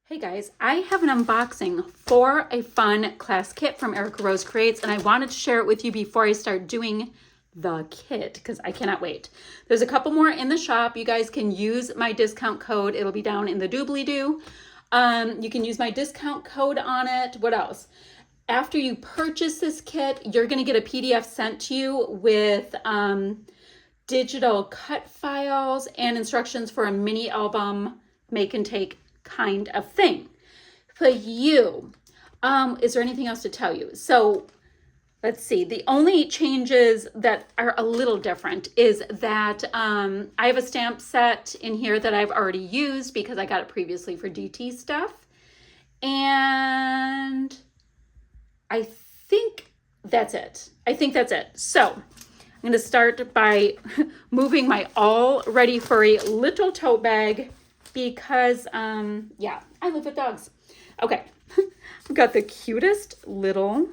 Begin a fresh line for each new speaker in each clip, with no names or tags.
Hey guys, I have an unboxing for a fun class kit from Erica Rose Creates, and I wanted to share it with you before I start doing the kit because I cannot wait. There's a couple more in the shop. You guys can use my discount code. It'll be down in the doobly-doo. You can use my discount code on it. What else? After you purchase this kit, you're going to get a PDF sent to you with digital cut files and instructions for a mini album make and take kind of thing for you. Is there anything else to tell you? So let's see. The only changes that are a little different is that I have a stamp set in here that I've already used because I got it previously for DT stuff. And I think that's it. So I'm going to start by moving my all ready for a little tote bag because, yeah, I live with dogs. Okay, I've got the cutest little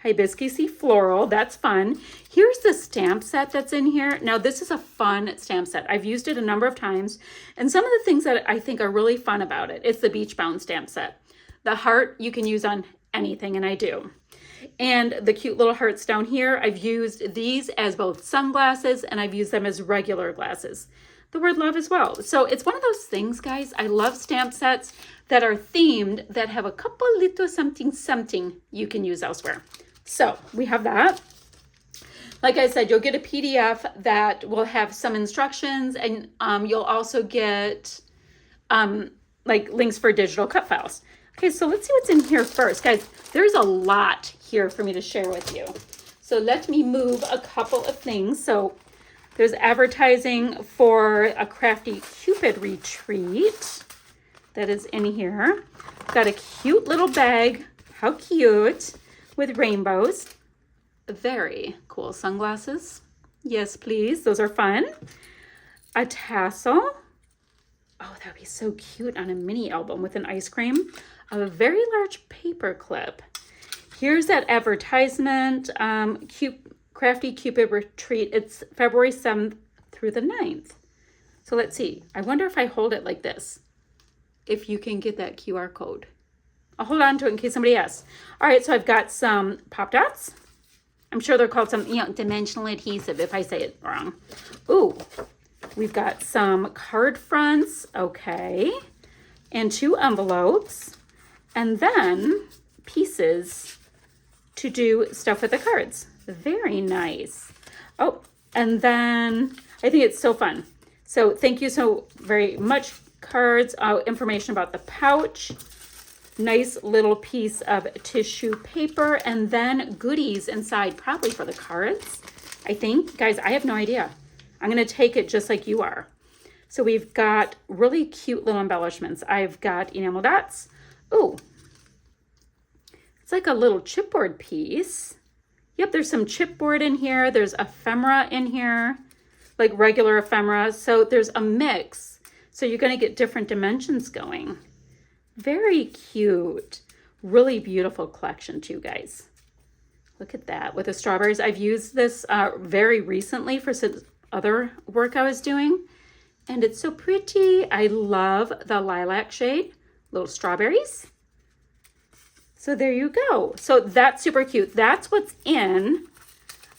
hibiscusy floral. That's fun. Here's the stamp set that's in here. Now, this is a fun stamp set. I've used it a number of times, and some of the things that I think are really fun about it, it's the Beach Bound stamp set. The heart you can use on anything, and I do. And the cute little hearts down here, I've used these as both sunglasses, and I've used them as regular glasses. The word love as well. So it's one of those things, guys. I love stamp sets that are themed, that have a couple little something you can use elsewhere. So we have that. Like I said, you'll get a PDF that will have some instructions, and you'll also get like links for digital cut files. Okay, so let's see what's in here first. Guys, there's a lot here for me to share with you. So let me move a couple of things. So there's advertising for a Crafty Cupid retreat that is in here. Got a cute little bag. How cute. With rainbows. Very cool sunglasses. Yes, please. Those are fun. A tassel. Oh, that would be so cute on a mini album with an ice cream. A very large paper clip. Here's that advertisement. Crafty Cupid retreat. It's February 7th through the 9th. So let's see. I wonder if I hold it like this, if you can get that QR code. I'll hold on to it in case somebody asks. All right, so I've got some pop dots. I'm sure they're called some, dimensional adhesive if I say it wrong. Ooh, we've got some card fronts. Okay. And 2 envelopes. And then pieces to do stuff with the cards. Very nice. Oh, and then I think it's so fun. So thank you so very much. Cards, information about the pouch, nice little piece of tissue paper, and then goodies inside, probably for the cards, I think. Guys, I have no idea. I'm going to take it just like you are. So we've got really cute little embellishments. I've got enamel dots. Ooh, it's like a little chipboard piece. Yep, there's some chipboard in here. There's ephemera in here, like regular ephemera. So there's a mix. So you're going to get different dimensions going. Very cute. Really beautiful collection too, guys. Look at that with the strawberries. I've used this very recently for some other work I was doing. And it's so pretty. I love the lilac shade. Little strawberries. So there you go. So that's super cute. That's what's in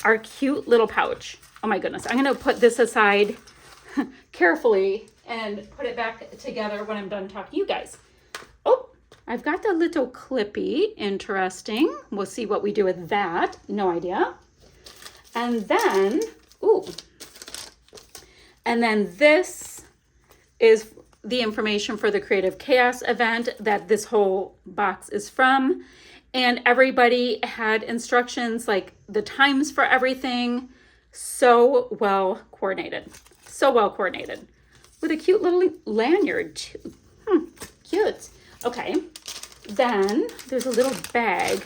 our cute little pouch. Oh my goodness. I'm going to put this aside carefully and put it back together when I'm done talking to you guys. Oh, I've got the little clippy. Interesting. We'll see what we do with that. No idea. And then, this is the information for the Creative Chaos event that this whole box is from. And everybody had instructions, like the times for everything. So well coordinated. So well coordinated. With a cute little lanyard too. Cute. Okay. Then there's a little bag.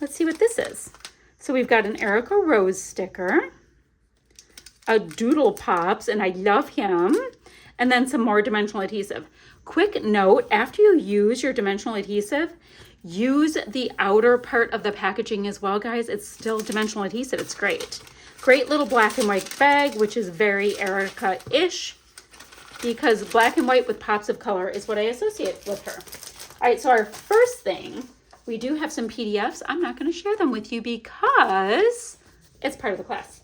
Let's see what this is. So we've got an Erica Rose sticker. A Doodle Pops, and I love him. And then some more dimensional adhesive. Quick note, after you use your dimensional adhesive, use the outer part of the packaging as well, guys. It's still dimensional adhesive. It's great. Great little black and white bag, which is very Erica-ish. because black and white with pops of color is what I associate with her. All right, so our first thing, we do have some PDFs. I'm not going to share them with you because it's part of the class.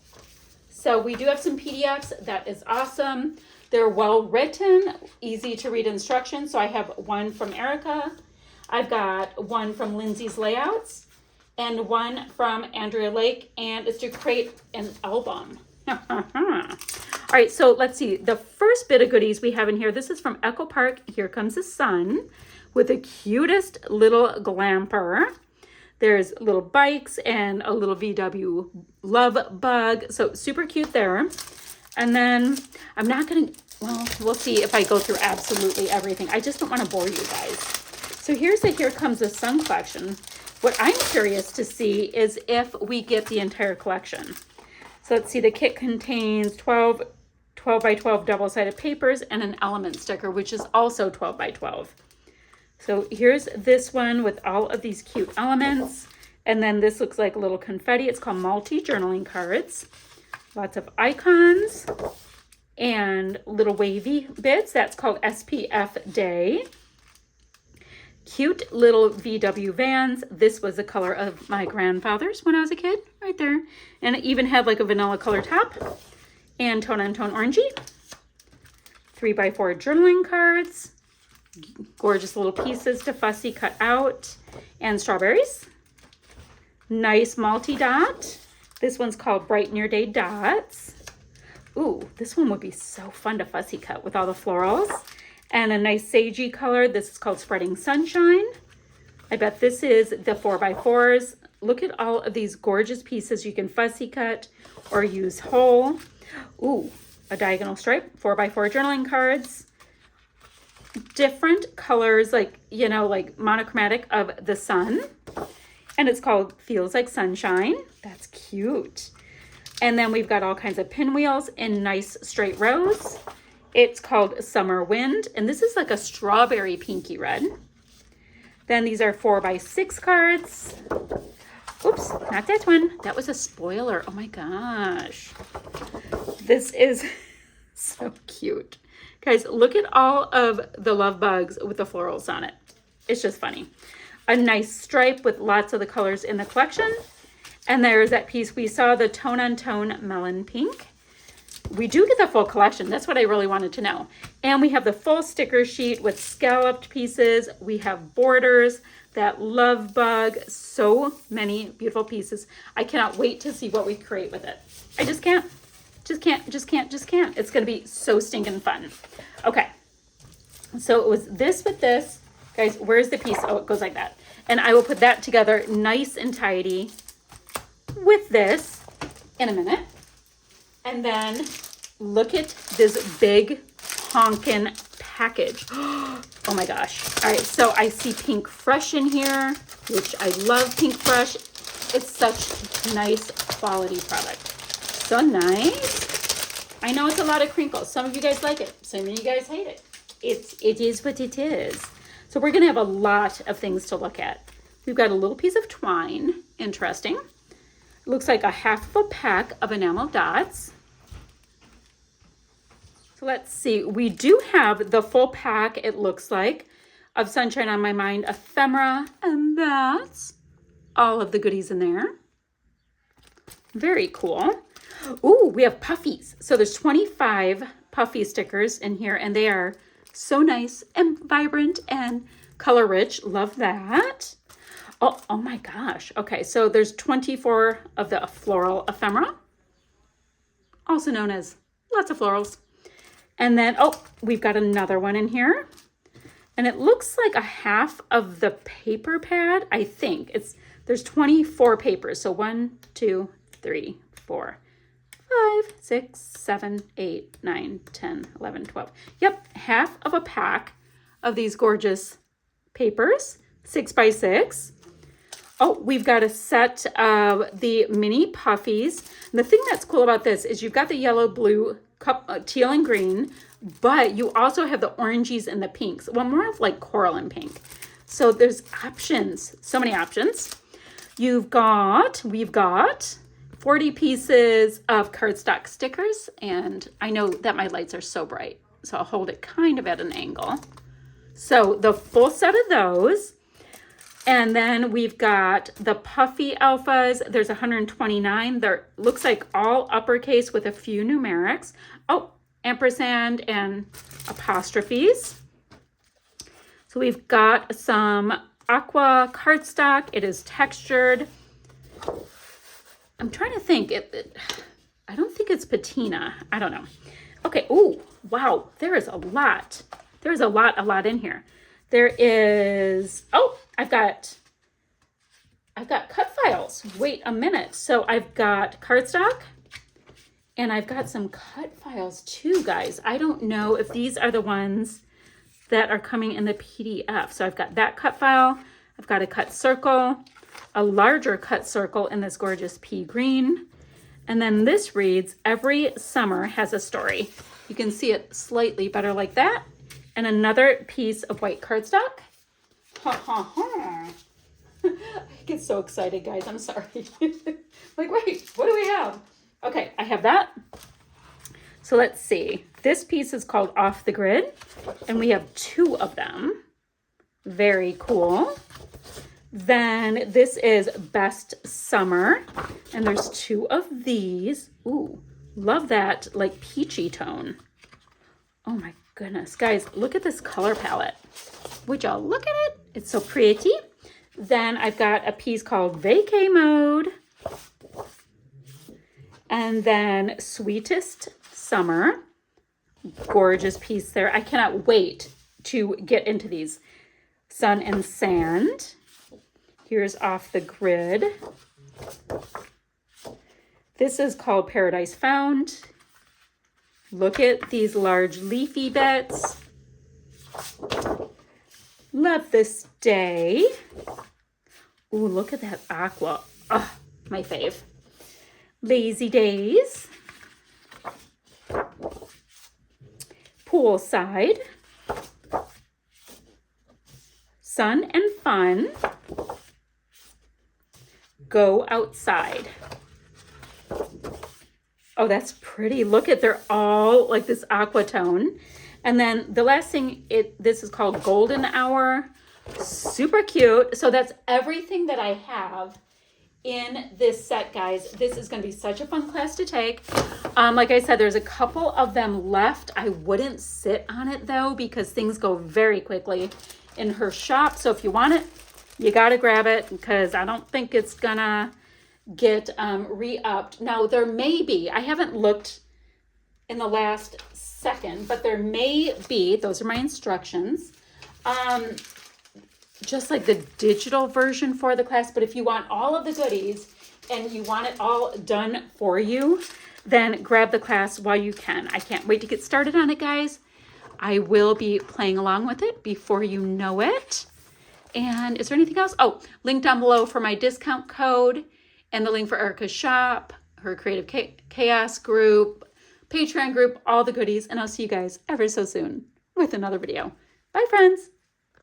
So we do have some PDFs. That is awesome. They're well written, easy to read instructions. So I have one from Erica. I've got one from Lindsay's Layouts and one from Andrea Lake, and it's to create an album. All right, so let's see. The first bit of goodies we have in here, this is from Echo Park. Here Comes the Sun with the cutest little glamper. There's little bikes and a little VW love bug. So super cute there. And then I'm not going to, well, we'll see if I go through absolutely everything. I just don't want to bore you guys. So here's the Here Comes the Sun collection. What I'm curious to see is if we get the entire collection. So let's see, the kit contains 12 by 12 double-sided papers and an element sticker, which is also 12 by 12. So here's this one with all of these cute elements. And then this looks like a little confetti. It's called multi-journaling cards. Lots of icons and little wavy bits. That's called SPF Day. Cute little VW vans. This was the color of my grandfather's when I was a kid, right there. And it even had like a vanilla color top and tone-on-tone orangey. 3x4 journaling cards. Gorgeous little pieces to fussy cut out. And strawberries. Nice multi-dot. This one's called Brighten Your Day Dots. Ooh, this one would be so fun to fussy cut with all the florals. And a nice sagey color. This is called Spreading Sunshine. I bet this is the 4x4s. Look at all of these gorgeous pieces you can fussy cut or use whole. Ooh, a diagonal stripe, 4x4 journaling cards. Different colors, like, you know, like monochromatic of the sun. And it's called Feels Like Sunshine. That's cute. And then we've got all kinds of pinwheels in nice straight rows. It's called Summer Wind. And this is like a strawberry pinky red. Then these are 4x6 cards. Oops, not that one. That was a spoiler. Oh my gosh. This is so cute. Guys, look at all of the love bugs with the florals on it. It's just funny. A nice stripe with lots of the colors in the collection. And there's that piece we saw, the tone-on-tone melon pink. We do get the full collection. That's what I really wanted to know. And we have the full sticker sheet with scalloped pieces. We have borders, that love bug, so many beautiful pieces. I cannot wait to see what we create with it. I just can't. Just can't. It's going to be so stinking fun. Okay. So it was this with this. Guys, where's the piece? Oh, it goes like that. And I will put that together nice and tidy with this in a minute. And then look at this big honkin' package. Oh my gosh. All right, so I see Pinkfresh in here, which I love Pinkfresh. It's such nice quality product. So nice. I know it's a lot of crinkles. Some of you guys like it. Some of you guys hate it. It is what it is. So we're going to have a lot of things to look at. We've got a little piece of twine. Interesting. It looks like a half of a pack of enamel dots. So let's see. We do have the full pack, it looks like, of Sunshine on My Mind ephemera. And that's all of the goodies in there. Very cool. Ooh, we have puffies. So there's 25 puffy stickers in here, and they are so nice and vibrant and color rich. Love that. Oh my gosh. Okay, so there's 24 of the floral ephemera, also known as lots of florals. And then, oh, we've got another one in here. And it looks like a half of the paper pad, I think. There's 24 papers. So 1, 2, 3, 4, 5, 6, 7, 8, 9, 10, 11, 12. Yep, half of a pack of these gorgeous papers, 6x6. Oh, we've got a set of the mini puffies. And the thing that's cool about this is you've got the yellow, blue, teal, and green, but you also have the oranges and the pinks. Well, more of like coral and pink. So there's options, so many options. We've got 40 pieces of cardstock stickers, and I know that my lights are so bright. So I'll hold it kind of at an angle. So the full set of those. And then we've got the puffy alphas. There's 129. They're looks like all uppercase with a few numerics. Oh, ampersand and apostrophes. So we've got some aqua cardstock. It is textured. I'm trying to think. I don't think it's patina. I don't know. Okay. Oh, wow. There is a lot. There's a lot in here. There is, oh, I've got cut files. Wait a minute. So I've got cardstock and I've got some cut files too, guys. I don't know if these are the ones that are coming in the PDF. So I've got that cut file. I've got a cut circle, a larger cut circle in this gorgeous pea green. And then this reads, every summer has a story. You can see it slightly better like that. And another piece of white cardstock. Ha ha ha. I get so excited, guys. I'm sorry. Like, wait, what do we have? Okay, I have that. So let's see. This piece is called Off the Grid, and we have 2 of them. Very cool. Then this is Best Summer, and there's 2 of these. Ooh, love that, like, peachy tone. Oh my goodness, guys, look at this color palette. Would y'all look at it? It's so pretty. Then I've got a piece called Vacay Mode. And then Sweetest Summer. Gorgeous piece there. I cannot wait to get into these. Sun and Sand. Here's Off the Grid. This is called Paradise Found. Look at these large leafy bits. Love this day. Ooh, look at that aqua. Oh, my fave. Lazy Days. Poolside. Sun and Fun. Go Outside. Oh, that's pretty. Look at, they're all like this aqua tone. And then the last thing, this is called Golden Hour. Super cute. So that's everything that I have in this set, guys. This is going to be such a fun class to take. Like I said, there's a couple of them left. I wouldn't sit on it though, because things go very quickly in her shop. So if you want it, you got to grab it, because I don't think it's gonna get re-upped. Now there may be, I haven't looked in the last second, but there may be, those are my instructions, just like the digital version for the class. But if you want all of the goodies and you want it all done for you, then grab the class while you can. I can't wait to get started on it, guys. I will be playing along with it before you know it. And is there anything else? Oh, link down below for my discount code and the link for Erica's shop, her Creative Chaos group, Patreon group, all the goodies. And I'll see you guys ever so soon with another video. Bye, friends.